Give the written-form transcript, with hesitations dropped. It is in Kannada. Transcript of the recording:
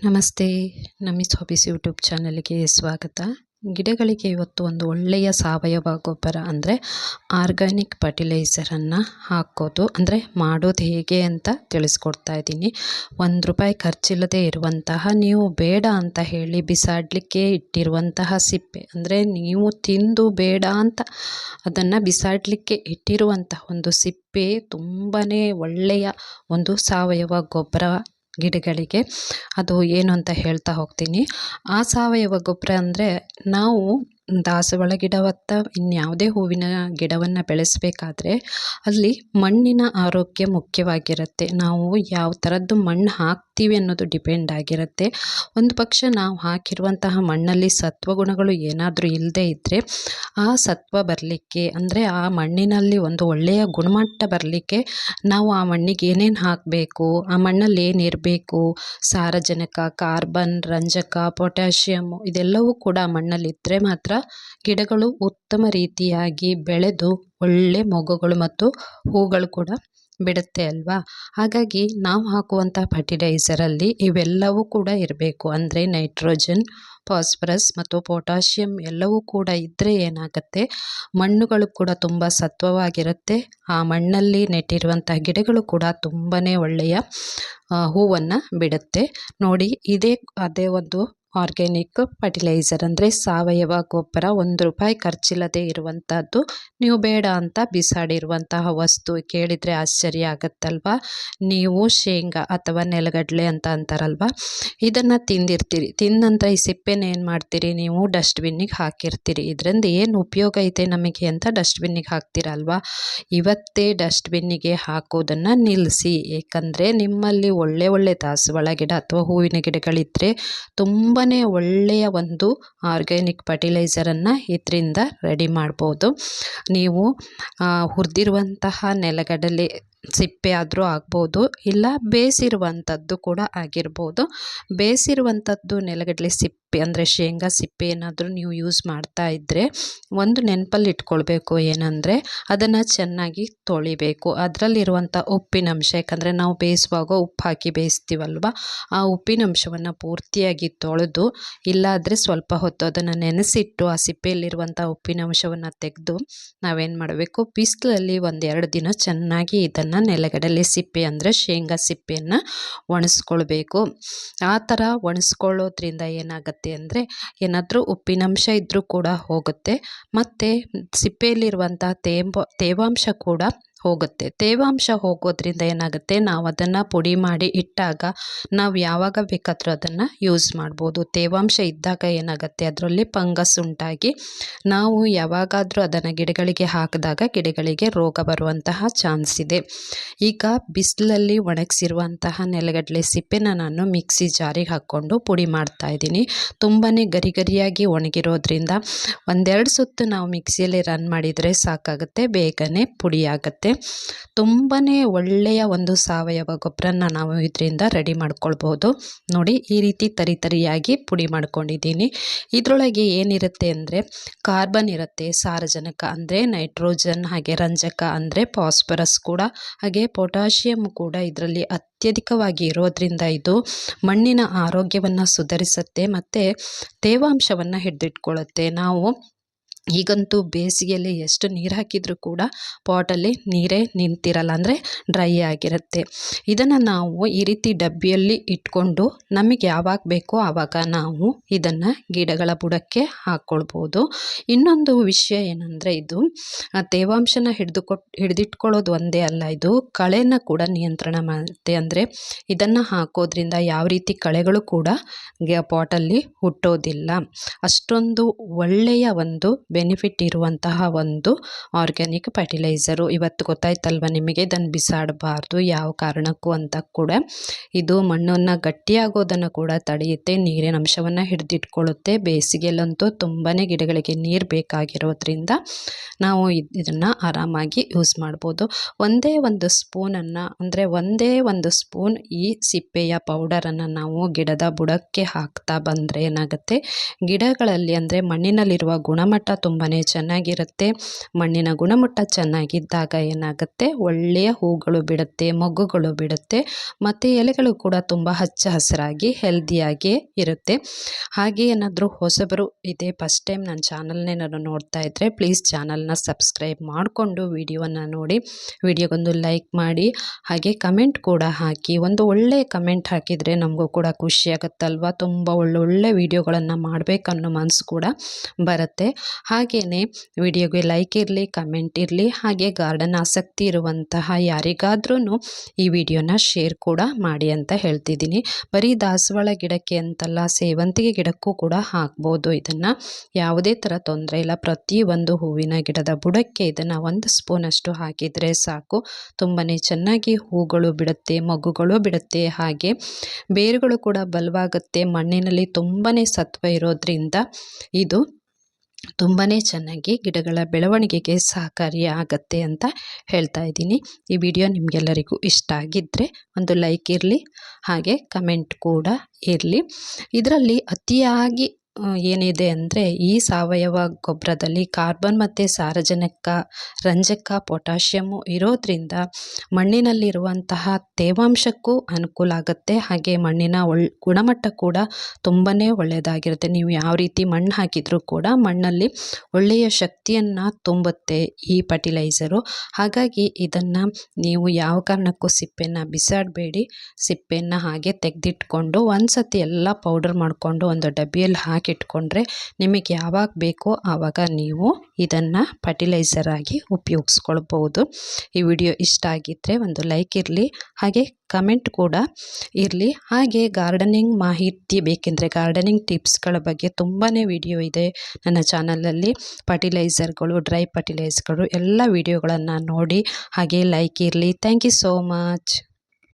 ನಮಸ್ತೆ. ನಮಿಸ್ ಹಾಬೀಸ್ ಯೂಟ್ಯೂಬ್ ಚಾನಲ್ಗೆ ಸ್ವಾಗತ. ಗಿಡಗಳಿಗೆ ಇವತ್ತು ಒಂದು ಒಳ್ಳೆಯ ಸಾವಯವ ಗೊಬ್ಬರ ಅಂದರೆ ಆರ್ಗ್ಯಾನಿಕ್ ಫರ್ಟಿಲೈಸರನ್ನು ಹಾಕೋದು ಅಂದರೆ ಮಾಡೋದು ಹೇಗೆ ಅಂತ ತಿಳಿಸ್ಕೊಡ್ತಾ ಇದ್ದೀನಿ. ₹1 ಖರ್ಚಿಲ್ಲದೆ ಇರುವಂತಹ, ನೀವು ಬೇಡ ಅಂತ ಹೇಳಿ ಬಿಸಾಡಲಿಕ್ಕೆ ಇಟ್ಟಿರುವಂತಹ ಸಿಪ್ಪೆ, ಅಂದರೆ ನೀವು ತಿಂದು ಬೇಡ ಅಂತ ಅದನ್ನು ಬಿಸಾಡಲಿಕ್ಕೆ ಇಟ್ಟಿರುವಂತಹ ಒಂದು ಸಿಪ್ಪೆ ತುಂಬಾ ಒಳ್ಳೆಯ ಒಂದು ಸಾವಯವ ಗೊಬ್ಬರ ಗಿಡಗಳಿಗೆ. ಅದು ಏನು ಅಂತ ಹೇಳ್ತಾ ಹೋಗ್ತೀನಿ. ಆ ಸಾವಯವ ಗೊಬ್ಬರ ಅಂದರೆ ನಾವು ದಾಸವಾಳ ಗಿಡವತ್ತ ಇನ್ಯಾವುದೇ ಹೂವಿನ ಗಿಡವನ್ನು ಬೆಳೆಸಬೇಕಾದ್ರೆ ಅಲ್ಲಿ ಮಣ್ಣಿನ ಆರೋಗ್ಯ ಮುಖ್ಯವಾಗಿರುತ್ತೆ. ನಾವು ಯಾವ ಥರದ್ದು ಮಣ್ಣು ಹಾಕ್ತೀವಿ ಅನ್ನೋದು ಡಿಪೆಂಡ್ ಆಗಿರುತ್ತೆ. ಒಂದು ಪಕ್ಷ ನಾವು ಹಾಕಿರುವಂತಹ ಮಣ್ಣಲ್ಲಿ ಸತ್ವಗುಣಗಳು ಏನಾದರೂ ಇಲ್ಲದೇ ಇದ್ದರೆ ಆ ಸತ್ವ ಬರಲಿಕ್ಕೆ, ಅಂದರೆ ಆ ಮಣ್ಣಿನಲ್ಲಿ ಒಂದು ಒಳ್ಳೆಯ ಗುಣಮಟ್ಟ ಬರಲಿಕ್ಕೆ ನಾವು ಆ ಮಣ್ಣಿಗೆ ಏನೇನು ಹಾಕಬೇಕು, ಆ ಮಣ್ಣಲ್ಲಿ ಏನಿರಬೇಕು, ಸಾರಜನಕ, ಕಾರ್ಬನ್, ರಂಜಕ, ಪೊಟ್ಯಾಷಿಯಮ್ ಇದೆಲ್ಲವೂ ಕೂಡ ಮಣ್ಣಲ್ಲಿದ್ದರೆ ಮಾತ್ರ ಗಿಡಗಳು ಉತ್ತಮ ರೀತಿಯಾಗಿ ಬೆಳೆದು ಒಳ್ಳೆ ಮೊಗ್ಗುಗಳು ಮತ್ತು ಹೂಗಳು ಕೂಡ ಬಿಡುತ್ತೆ ಅಲ್ವಾ. ಹಾಗಾಗಿ ನಾವು ಹಾಕುವಂಥ ಫರ್ಟಿಲೈಸರಲ್ಲಿ ಇವೆಲ್ಲವೂ ಕೂಡ ಇರಬೇಕು. ಅಂದರೆ ನೈಟ್ರೋಜನ್, ಫಾಸ್ಫರಸ್ ಮತ್ತು ಪೊಟ್ಯಾಷಿಯಮ್ ಎಲ್ಲವೂ ಕೂಡ ಇದ್ದರೆ ಏನಾಗುತ್ತೆ, ಮಣ್ಣುಗಳು ಕೂಡ ತುಂಬ ಸತ್ವವಾಗಿರುತ್ತೆ. ಆ ಮಣ್ಣಲ್ಲಿ ನೆಟ್ಟಿರುವಂಥ ಗಿಡಗಳು ಕೂಡ ತುಂಬಾ ಒಳ್ಳೆಯ ಹೂವನ್ನು ಬಿಡುತ್ತೆ. ನೋಡಿ, ಅದೇ ಒಂದು ಆರ್ಗ್ಯಾನಿಕ್ ಫರ್ಟಿಲೈಸರ್ ಅಂದರೆ ಸಾವಯವ ಗೊಬ್ಬರ. ₹1 ಖರ್ಚಿಲ್ಲದೆ ಇರುವಂಥದ್ದು, ನೀವು ಬೇಡ ಅಂತ ಬಿಸಾಡಿರುವಂತಹ ವಸ್ತು. ಕೇಳಿದರೆ ಆಶ್ಚರ್ಯ ಆಗುತ್ತಲ್ವ. ನೀವು ಶೇಂಗಾ ಅಥವಾ ನೆಲಗಡಲೆ ಅಂತ ಅಂತಾರಲ್ವ, ಇದನ್ನು ತಿಂದಿರ್ತೀರಿ. ತಿಂದ ನಂತರ ಈ ಸಿಪ್ಪೆನ ಏನು ಮಾಡ್ತೀರಿ, ನೀವು ಡಸ್ಟ್ಬಿನ್ನಿಗೆ ಹಾಕಿರ್ತೀರಿ. ಇದರಿಂದ ಏನು ಉಪಯೋಗ ಇದೆ ನಮಗೆ ಅಂತ ಡಸ್ಟ್ಬಿನ್ನಿಗೆ ಹಾಕ್ತೀರಲ್ವ. ಇವತ್ತೇ ಡಸ್ಟ್ಬಿನ್ನಿಗೆ ಹಾಕೋದನ್ನು ನಿಲ್ಲಿಸಿ. ಏಕೆಂದರೆ ನಿಮ್ಮಲ್ಲಿ ಒಳ್ಳೆ ದಾಸವಾಳ ಗಿಡ ಅಥವಾ ಹೂವಿನ ಗಿಡಗಳಿದ್ದರೆ ತುಂಬಾ ಒಳ್ಳೆಯ ಒಂದು ಆರ್ಗ್ಯಾನಿಕ್ ಫರ್ಟಿಲೈಸರನ್ನು ಇದರಿಂದ ರೆಡಿ ಮಾಡ್ಬೋದು. ನೀವು ಹುರಿದಿರುವಂತಹ ನೆಲಗಡಲೆ ಸಿಪ್ಪೆ ಆದರೂ ಆಗ್ಬೋದು, ಇಲ್ಲ ಬೇಯಿಸಿರುವಂಥದ್ದು ಕೂಡ ಆಗಿರ್ಬೋದು. ಬೇಯಿಸಿರುವಂಥದ್ದು ನೆಲಗಡಲೆ ಸಿಪ್ಪೆ ಅಂದರೆ ಶೇಂಗಾ ಸಿಪ್ಪೆ ಏನಾದರೂ ನೀವು ಯೂಸ್ ಮಾಡ್ತಾ ಇದ್ದರೆ ಒಂದು ನೆನಪಲ್ಲಿ ಇಟ್ಕೊಳ್ಬೇಕು, ಏನಂದರೆ ಅದನ್ನು ಚೆನ್ನಾಗಿ ತೊಳಿಬೇಕು. ಅದರಲ್ಲಿರುವಂಥ ಉಪ್ಪಿನಂಶ, ಯಾಕಂದರೆ ನಾವು ಬೇಯಿಸುವಾಗ ಉಪ್ಪು ಹಾಕಿ ಬೇಯಿಸ್ತೀವಲ್ವ, ಆ ಉಪ್ಪಿನಂಶವನ್ನು ಪೂರ್ತಿಯಾಗಿ ತೊಳೆದು, ಇಲ್ಲಾದರೆ ಸ್ವಲ್ಪ ಹೊತ್ತು ಅದನ್ನು ನೆನೆಸಿಟ್ಟು ಆ ಸಿಪ್ಪೆಯಲ್ಲಿರುವಂಥ ಉಪ್ಪಿನಂಶವನ್ನು ತೆಗೆದು ನಾವೇನು ಮಾಡಬೇಕು, ಬಿಸಿಲಲ್ಲಿ 1-2 ದಿನ ಚೆನ್ನಾಗಿ ಇದನ್ನು ನೆಲಗಡಲೆ ಸಿಪ್ಪೆ ಅಂದರೆ ಶೇಂಗಾ ಸಿಪ್ಪೆಯನ್ನು ಒಣಸ್ಕೊಳ್ಬೇಕು. ಆ ಥರ ಒಣಸ್ಕೊಳ್ಳೋದ್ರಿಂದ ಏನಾಗುತ್ತೆ ಅಂದರೆ ಏನಾದರೂ ಉಪ್ಪಿನಂಶ ಇದ್ದರೂ ಕೂಡ ಹೋಗುತ್ತೆ, ಮತ್ತು ಸಿಪ್ಪೆಯಲ್ಲಿರುವಂಥ ತೇವಾಂಶ ಕೂಡ ಹೋಗುತ್ತೆ. ತೇವಾಂಶ ಹೋಗೋದ್ರಿಂದ ಏನಾಗುತ್ತೆ, ನಾವು ಅದನ್ನು ಪುಡಿ ಮಾಡಿ ಇಟ್ಟಾಗ ನಾವು ಯಾವಾಗ ಬೇಕಾದರೂ ಅದನ್ನು ಯೂಸ್ ಮಾಡ್ಬೋದು. ತೇವಾಂಶ ಇದ್ದಾಗ ಏನಾಗುತ್ತೆ, ಅದರಲ್ಲಿ ಫಂಗಸ್ ಉಂಟಾಗಿ ನಾವು ಯಾವಾಗಾದರೂ ಅದನ್ನು ಗಿಡಗಳಿಗೆ ಹಾಕಿದಾಗ ಗಿಡಗಳಿಗೆ ರೋಗ ಬರುವಂತಹ ಚಾನ್ಸ್ ಇದೆ. ಈಗ ಬಿಸಿಲಲ್ಲಿ ಒಣಗಿಸಿರುವಂತಹ ನೆಲಗಡಲೆ ಸಿಪ್ಪೆನ ನಾನು ಮಿಕ್ಸಿ ಜಾರಿಗೆ ಹಾಕ್ಕೊಂಡು ಪುಡಿ ಮಾಡ್ತಾ ಇದ್ದೀನಿ. ತುಂಬಾ ಗರಿಯಾಗಿ ಒಣಗಿರೋದ್ರಿಂದ 1-2 ಸುತ್ತು ನಾವು ಮಿಕ್ಸಿಯಲ್ಲಿ ರನ್ ಮಾಡಿದರೆ ಸಾಕಾಗುತ್ತೆ, ಬೇಗನೆ ಪುಡಿ ಆಗುತ್ತೆ. ತುಂಬಾ ಒಳ್ಳೆಯ ಒಂದು ಸಾವಯವ ಗೊಬ್ಬರನ ನಾವು ಇದರಿಂದ ರೆಡಿ ಮಾಡ್ಕೊಳ್ಬೋದು. ನೋಡಿ, ಈ ರೀತಿ ತರಿಯಾಗಿ ಪುಡಿ ಮಾಡ್ಕೊಂಡಿದ್ದೀನಿ. ಇದರೊಳಗೆ ಏನಿರುತ್ತೆ ಅಂದರೆ ಕಾರ್ಬನ್ ಇರುತ್ತೆ, ಸಾರಜನಕ ಅಂದರೆ ನೈಟ್ರೋಜನ್, ಹಾಗೆ ರಂಜಕ ಅಂದರೆ ಫಾಸ್ಫರಸ್ ಕೂಡ, ಹಾಗೆ ಪೊಟ್ಯಾಷಿಯಮ್ ಕೂಡ ಇದರಲ್ಲಿ ಅತ್ಯಧಿಕವಾಗಿ ಇರೋದ್ರಿಂದ ಇದು ಮಣ್ಣಿನ ಆರೋಗ್ಯವನ್ನು ಸುಧಾರಿಸುತ್ತೆ ಮತ್ತು ತೇವಾಂಶವನ್ನು ಹಿಡಿದಿಟ್ಕೊಳ್ಳುತ್ತೆ. ನಾವು ಈಗಂತೂ ಬೇಸಿಗೆಯಲ್ಲಿ ಎಷ್ಟು ನೀರು ಹಾಕಿದರೂ ಕೂಡ ಪಾಟಲ್ಲಿ ನೀರೇ ನಿಂತಿರಲ್ಲ, ಅಂದರೆ ಡ್ರೈ ಆಗಿರುತ್ತೆ. ಇದನ್ನು ನಾವು ಈ ರೀತಿ ಡಬ್ಬಿಯಲ್ಲಿ ಇಟ್ಕೊಂಡು ನಮಗೆ ಯಾವಾಗ ಬೇಕೋ ಆವಾಗ ನಾವು ಇದನ್ನು ಗಿಡಗಳ ಬುಡಕ್ಕೆ ಹಾಕ್ಕೊಳ್ಬೋದು. ಇನ್ನೊಂದು ವಿಷಯ ಏನಂದರೆ, ಇದು ತೇವಾಂಶನ ಹಿಡಿದಿಟ್ಕೊಳ್ಳೋದು ಒಂದೇ ಅಲ್ಲ, ಇದು ಕಳೆನ ಕೂಡ ನಿಯಂತ್ರಣ ಮಾಡುತ್ತೆ. ಅಂದರೆ ಇದನ್ನು ಹಾಕೋದ್ರಿಂದ ಯಾವ ರೀತಿ ಕಳೆಗಳು ಕೂಡ ಪಾಟಲ್ಲಿ ಹುಟ್ಟೋದಿಲ್ಲ. ಅಷ್ಟೊಂದು ಒಳ್ಳೆಯ ಒಂದು ಬೆನಿಫಿಟ್ ಇರುವಂತಹ ಒಂದು ಆರ್ಗ್ಯಾನಿಕ್ ಫರ್ಟಿಲೈಸರು. ಇವತ್ತು ಗೊತ್ತಾಯ್ತಲ್ವ ನಿಮಗೆ, ಇದನ್ನು ಬಿಸಾಡಬಾರ್ದು ಯಾವ ಕಾರಣಕ್ಕೂ ಅಂತ ಕೂಡ. ಇದು ಮಣ್ಣನ್ನು ಗಟ್ಟಿಯಾಗೋದನ್ನು ಕೂಡ ತಡೆಯುತ್ತೆ, ನೀರಿನ ಅಂಶವನ್ನು ಹಿಡಿದಿಟ್ಕೊಳ್ಳುತ್ತೆ. ಬೇಸಿಗೆಯಲ್ಲಂತೂ ತುಂಬಾ ಗಿಡಗಳಿಗೆ ನೀರು ಬೇಕಾಗಿರೋದ್ರಿಂದ ನಾವು ಇದನ್ನು ಆರಾಮಾಗಿ ಯೂಸ್ ಮಾಡ್ಬೋದು. ಒಂದೇ ಒಂದು ಸ್ಪೂನ್ ಈ ಸಿಪ್ಪೆಯ ಪೌಡರನ್ನು ನಾವು ಗಿಡದ ಬುಡಕ್ಕೆ ಹಾಕ್ತಾ ಬಂದರೆ ಏನಾಗುತ್ತೆ, ಗಿಡಗಳಲ್ಲಿ ಅಂದರೆ ಮಣ್ಣಿನಲ್ಲಿರುವ ಗುಣಮಟ್ಟ ತುಂಬಾ ಚೆನ್ನಾಗಿರುತ್ತೆ. ಮಣ್ಣಿನ ಗುಣಮಟ್ಟ ಚೆನ್ನಾಗಿದ್ದಾಗ ಏನಾಗುತ್ತೆ, ಒಳ್ಳೆಯ ಹೂಗಳು ಬಿಡುತ್ತೆ, ಮೊಗ್ಗುಗಳು ಬಿಡುತ್ತೆ ಮತ್ತು ಎಲೆಗಳು ಕೂಡ ತುಂಬ ಹಚ್ಚ ಹಸಿರಾಗಿ ಹೆಲ್ದಿಯಾಗಿ ಇರುತ್ತೆ. ಹಾಗೆ ಏನಾದರೂ ಹೊಸಬರು ಇದೇ ಫಸ್ಟ್ ಟೈಮ್ ನನ್ನ ಚಾನಲ್ನೇ ನಾನು ನೋಡ್ತಾ ಇದ್ದರೆ ಪ್ಲೀಸ್ ಚಾನಲ್ನ ಸಬ್ಸ್ಕ್ರೈಬ್ ಮಾಡಿಕೊಂಡು ವಿಡಿಯೋನ ನೋಡಿ, ವಿಡಿಯೋಗೊಂದು ಲೈಕ್ ಮಾಡಿ, ಹಾಗೆ ಕಮೆಂಟ್ ಕೂಡ ಹಾಕಿ. ಒಂದು ಒಳ್ಳೆಯ ಕಮೆಂಟ್ ಹಾಕಿದರೆ ನಮಗೂ ಕೂಡ ಖುಷಿ ಆಗುತ್ತಲ್ವ. ತುಂಬ ಒಳ್ಳೊಳ್ಳೆ ವಿಡಿಯೋಗಳನ್ನು ಮಾಡಬೇಕನ್ನೋ ಮನಸ್ಸು ಕೂಡ ಬರುತ್ತೆ. ಹಾಗೆಯೇ ವಿಡಿಯೋಗೆ ಲೈಕ್ ಇರಲಿ, ಕಮೆಂಟ್ ಇರಲಿ, ಹಾಗೆ ಗಾರ್ಡನ್ ಆಸಕ್ತಿ ಇರುವಂತಹ ಯಾರಿಗಾದ್ರೂ ಈ ವಿಡಿಯೋನ ಶೇರ್ ಕೂಡ ಮಾಡಿ ಅಂತ ಹೇಳ್ತಿದ್ದೀನಿ. ಬರೀ ದಾಸವಾಳ ಗಿಡಕ್ಕೆ ಅಂತಲ್ಲ, ಸೇವಂತಿಗೆ ಗಿಡಕ್ಕೂ ಕೂಡ ಹಾಕ್ಬೋದು. ಇದನ್ನು ಯಾವುದೇ ಥರ ತೊಂದರೆ ಇಲ್ಲ. ಪ್ರತಿಯೊಂದು ಹೂವಿನ ಗಿಡದ ಬುಡಕ್ಕೆ ಇದನ್ನು 1 ಸ್ಪೂನಷ್ಟು ಹಾಕಿದರೆ ಸಾಕು. ತುಂಬಾ ಚೆನ್ನಾಗಿ ಹೂಗಳು ಬಿಡುತ್ತೆ, ಮೊಗ್ಗುಗಳು ಬಿಡುತ್ತೆ, ಹಾಗೆ ಬೇರುಗಳು ಕೂಡ ಬಲವಾಗುತ್ತೆ. ಮಣ್ಣಿನಲ್ಲಿ ತುಂಬಾ ಸತ್ವ ಇರೋದ್ರಿಂದ ಇದು ತುಂಬಾ ಚೆನ್ನಾಗಿ ಗಿಡಗಳ ಬೆಳವಣಿಗೆಗೆ ಸಹಕಾರಿಯಾಗತ್ತೆ ಅಂತ ಹೇಳ್ತಾ ಇದ್ದೀನಿ. ಈ ವಿಡಿಯೋ ನಿಮಗೆಲ್ಲರಿಗೂ ಇಷ್ಟ ಆಗಿದ್ದರೆ ಒಂದು ಲೈಕ್ ಇರಲಿ, ಹಾಗೆ ಕಮೆಂಟ್ ಕೂಡ ಇರಲಿ. ಇದರಲ್ಲಿ ಅತಿಯಾಗಿ ಏನಿದೆ ಅಂದರೆ, ಈ ಸಾವಯವ ಗೊಬ್ಬರದಲ್ಲಿ ಕಾರ್ಬನ್ ಮತ್ತು ಸಾರಜನಕ, ರಂಜಕ, ಪೊಟ್ಯಾಷಿಯಮ್ಮು ಇರೋದ್ರಿಂದ ಮಣ್ಣಿನಲ್ಲಿರುವಂತಹ ತೇವಾಂಶಕ್ಕೂ ಅನುಕೂಲ ಆಗುತ್ತೆ. ಹಾಗೆ ಮಣ್ಣಿನ ಗುಣಮಟ್ಟ ಕೂಡ ತುಂಬಾ ಒಳ್ಳೆಯದಾಗಿರುತ್ತೆ. ನೀವು ಯಾವ ರೀತಿ ಮಣ್ಣು ಹಾಕಿದರೂ ಕೂಡ ಮಣ್ಣಲ್ಲಿ ಒಳ್ಳೆಯ ಶಕ್ತಿಯನ್ನು ತುಂಬುತ್ತೆ ಈ ಫರ್ಟಿಲೈಸರು. ಹಾಗಾಗಿ ಇದನ್ನು ನೀವು ಯಾವ ಕಾರಣಕ್ಕೂ ಸಿಪ್ಪೆಯನ್ನು ಬಿಸಾಡಬೇಡಿ. ಸಿಪ್ಪೆಯನ್ನು ಹಾಗೆ ತೆಗೆದಿಟ್ಕೊಂಡು ಒಂದು ಸತಿ ಎಲ್ಲ ಪೌಡರ್ ಮಾಡಿಕೊಂಡು ಒಂದು ಡಬ್ಬಿಯಲ್ಲಿ ಹಾಕಿಟ್ಕೊಂಡ್ರೆ ನಿಮಗೆ ಯಾವಾಗ ಬೇಕೋ ಆವಾಗ ನೀವು ಇದನ್ನು ಫರ್ಟಿಲೈಸರ್ ಆಗಿ ಉಪಯೋಗಿಸ್ಕೊಳ್ಬೋದು. ಈ ವಿಡಿಯೋ ಇಷ್ಟ ಆಗಿದ್ದರೆ ಒಂದು ಲೈಕ್ ಇರಲಿ, ಹಾಗೆ ಕಮೆಂಟ್ ಕೂಡ ಇರಲಿ. ಹಾಗೆ ಗಾರ್ಡನಿಂಗ್ ಮಾಹಿತಿ ಬೇಕೆಂದರೆ, ಗಾರ್ಡನಿಂಗ್ ಟಿಪ್ಸ್ಗಳ ಬಗ್ಗೆ ತುಂಬಾ ವಿಡಿಯೋ ಇದೆ ನನ್ನ ಚಾನಲಲ್ಲಿ. ಫರ್ಟಿಲೈಸರ್ಗಳು, ಡ್ರೈ ಫರ್ಟಿಲೈಸರ್ಗಳು ಎಲ್ಲ ವಿಡಿಯೋಗಳನ್ನು ನೋಡಿ. ಹಾಗೆ ಲೈಕ್ ಇರಲಿ. Thank you so much.